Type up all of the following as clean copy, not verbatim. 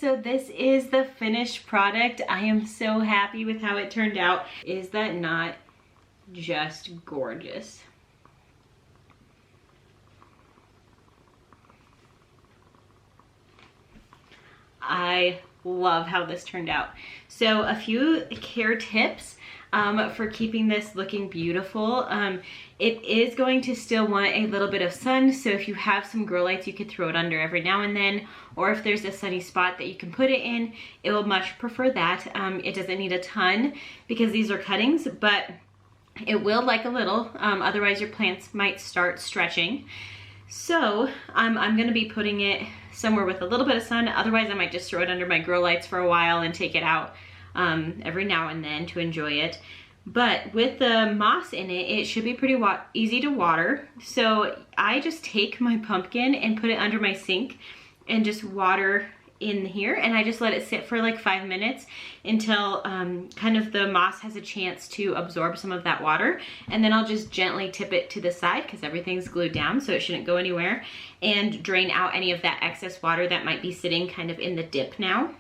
So this is the finished product. I am so happy with how it turned out. Is that not just gorgeous? I love how this turned out. So a few care tips for keeping this looking beautiful. It is going to still want a little bit of sun, so if you have some grow lights, you could throw it under every now and then, or if there's a sunny spot that you can put it in, it will much prefer that. It doesn't need a ton because these are cuttings, but it will like a little, otherwise your plants might start stretching. So I'm gonna be putting it somewhere with a little bit of sun, otherwise I might just throw it under my grow lights for a while and take it out every now and then to enjoy it. But with the moss in it, it should be pretty easy to water. So I just take my pumpkin and put it under my sink and just water in here, and I just let it sit for like 5 minutes until kind of the moss has a chance to absorb some of that water, and then I'll just gently tip it to the side because everything's glued down so it shouldn't go anywhere, and drain out any of that excess water that might be sitting kind of in the dip now.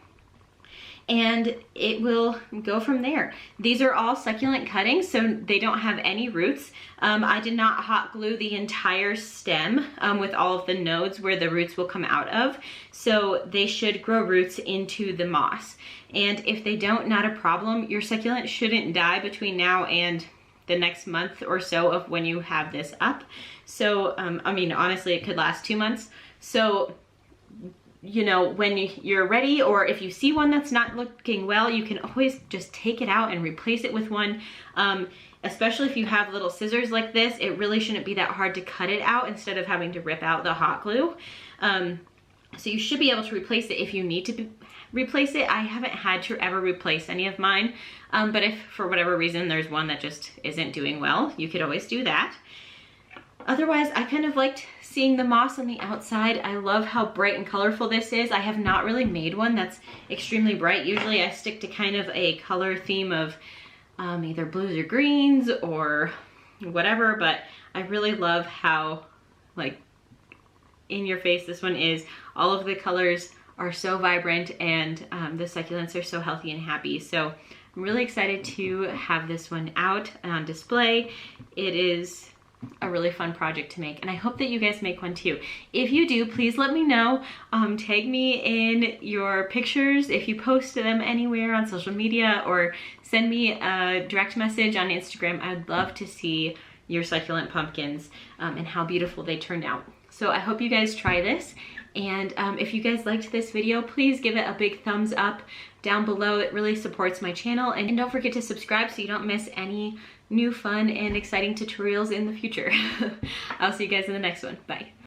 And it will go from there. These are all succulent cuttings, so they don't have any roots. I did not hot glue the entire stem with all of the nodes where the roots will come out of, so they should grow roots into the moss. And if they don't, not a problem. Your succulent shouldn't die between now and the next month or so of when you have this up. So, I mean, honestly, it could last 2 months. So you know, when you're ready, or if you see one that's not looking well, you can always just take it out and replace it with one. Especially if you have little scissors like this, it really shouldn't be that hard to cut it out instead of having to rip out the hot glue. So you should be able to replace it if you need to replace it. I haven't had to ever replace any of mine, but if for whatever reason there's one that just isn't doing well, you could always do that. Otherwise, I kind of liked seeing the moss on the outside. I love how bright and colorful this is. I have not really made one that's extremely bright. Usually I stick to kind of a color theme of either blues or greens or whatever, but I really love how, like, in your face this one is. All of the colors are so vibrant, and the succulents are so healthy and happy. So I'm really excited to have this one out on display. It is a really fun project to make, and I hope that you guys make one too. If you do, please let me know. Tag me in your pictures if you post them anywhere on social media, or send me a direct message on Instagram. I'd love to see your succulent pumpkins and how beautiful they turned out. So I hope you guys try this, and if you guys liked this video, please give it a big thumbs up down below. It really supports my channel, and don't forget to subscribe so you don't miss any new fun and exciting tutorials in the future. I'll see you guys in the next one. Bye.